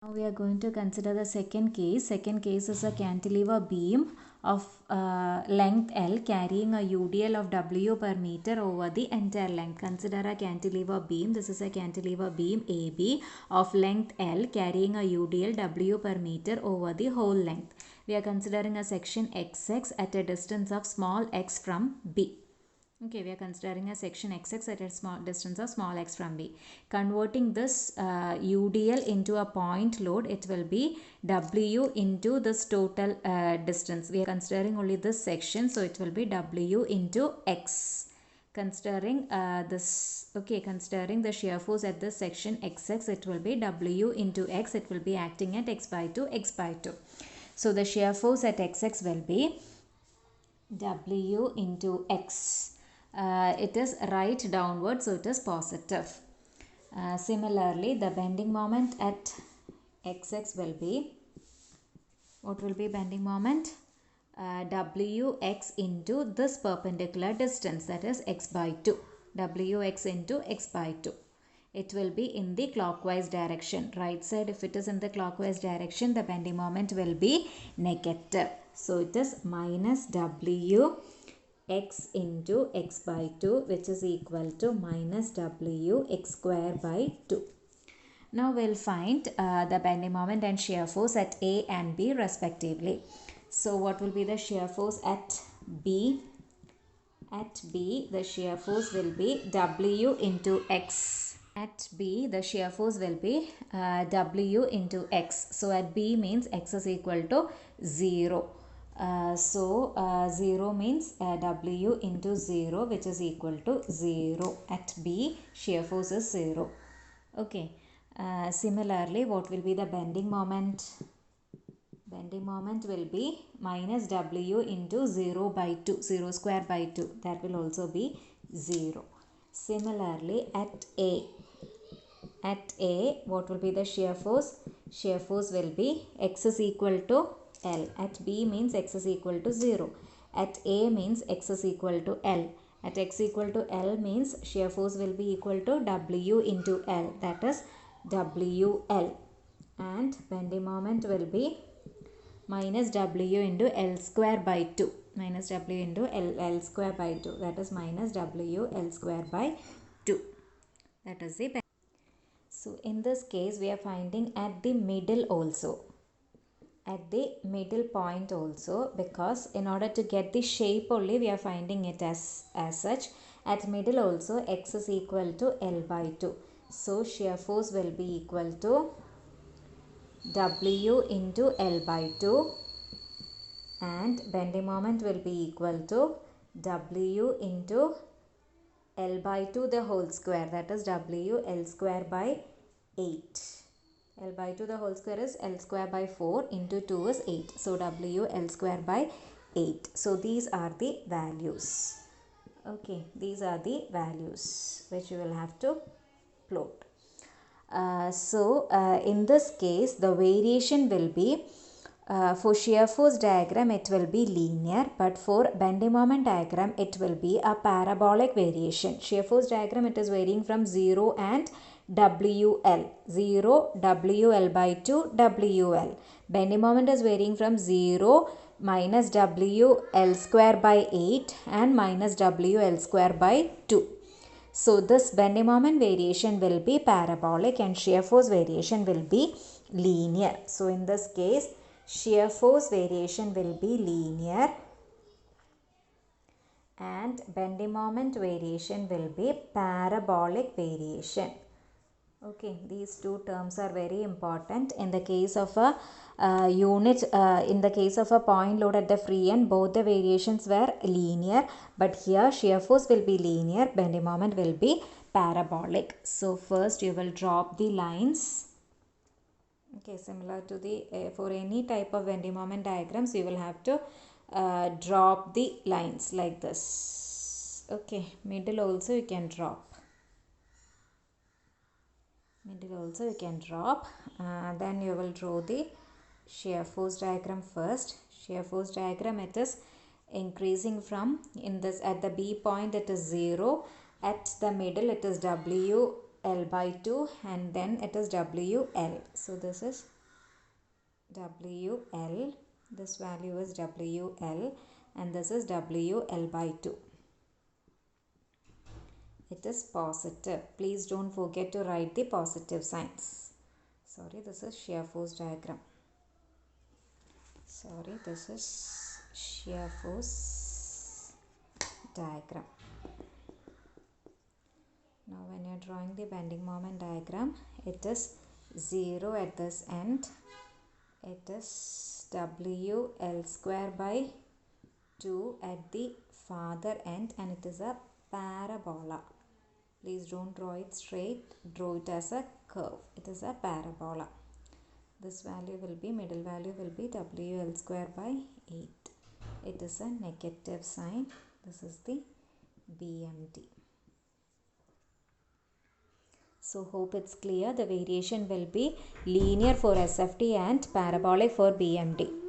Now we are going to consider the second case. Second case is a cantilever beam of length L carrying a UDL of W per meter over the entire length. Consider a cantilever beam. This is a cantilever beam AB of length L carrying a UDL W per meter over the whole length. We are considering a section XX at a distance of small x from B. Okay, we are considering a section XX at a small distance of small x from B. Converting this UDL into a point load, it will be W into this total distance. We are considering only this section, so it will be W into X. Considering considering the shear force at this section XX, it will be W into X. It will be acting at x by 2, x by 2. So the shear force at XX will be W into X. It is right downward, so it is positive. Similarly, the bending moment at XX will be, what will be bending moment? Wx into this perpendicular distance, that is x by 2. Wx into x by 2. It will be in the clockwise direction. Right side, if it is in the clockwise direction, the bending moment will be negative. So it is minus W x into x by 2, which is equal to minus W x square by 2. Now we'll find the bending moment and shear force at A and B respectively. So what will be the shear force at B? At B, the shear force will be W into X. At B, the shear force will be W into X. So at B means X is equal to 0. 0 means W into 0, which is equal to 0. At B, shear force is 0. Okay. Similarly, what will be the bending moment? Bending moment will be minus W into 0 by 2. 0 square by 2. That will also be 0. Similarly, at A. At A, what will be the shear force? Shear force will be X is equal to L. At B means X is equal to 0. At A means X is equal to L. At X equal to L means shear force will be equal to W into L. That is WL. And bending moment will be minus W into L square by 2. Minus W into L square by 2. That is minus WL square by 2. That is the bending. So in this case, we are finding at the middle also. At the middle point also, because in order to get the shape only, we are finding it as such. At middle also, X is equal to L by 2. So shear force will be equal to W into L by 2 and bending moment will be equal to W into L by 2 the whole square, that is WL square by 8. L by 2 the whole square is L square by 4 into 2 is 8. So WL square by 8. So these are the values. Okay, these are the values which you will have to plot. In this case, the variation will be for shear force diagram it will be linear, but for bending moment diagram it will be a parabolic variation. Shear force diagram, it is varying from 0 and WL. 0 WL by 2 WL. Bending moment is varying from 0 minus WL square by 8 and minus WL square by 2. So this bending moment variation will be parabolic and shear force variation will be linear. So in this case, shear force variation will be linear and bending moment variation will be parabolic variation. Okay, these two terms are very important. In the case of a in the case of a point load at the free end, both the variations were linear, but here shear force will be linear, bending moment will be parabolic. So first you will drop the lines. Okay, similar to the for any type of bending moment diagrams, you will have to drop the lines like this. Okay, middle also you can drop. Middle also you can drop. Then you will draw the shear force diagram first. Shear force diagram, it is increasing from in this at the B point it is 0. At the middle it is W L by 2 and then it is WL. So this is WL, this value is WL and this is WL by 2. It is positive. Please don't forget to write the positive signs. Sorry, this is shear force diagram. Sorry, this is shear force diagram. Now when you are drawing the bending moment diagram, it is 0 at this end. It is WL square by 2 at the farther end and it is a parabola. Please don't draw it straight, draw it as a curve. It is a parabola. This value will be, middle value will be WL square by 8. It is a negative sign. This is the BMD. So hope it's clear. The variation will be linear for SFD and parabolic for BMD.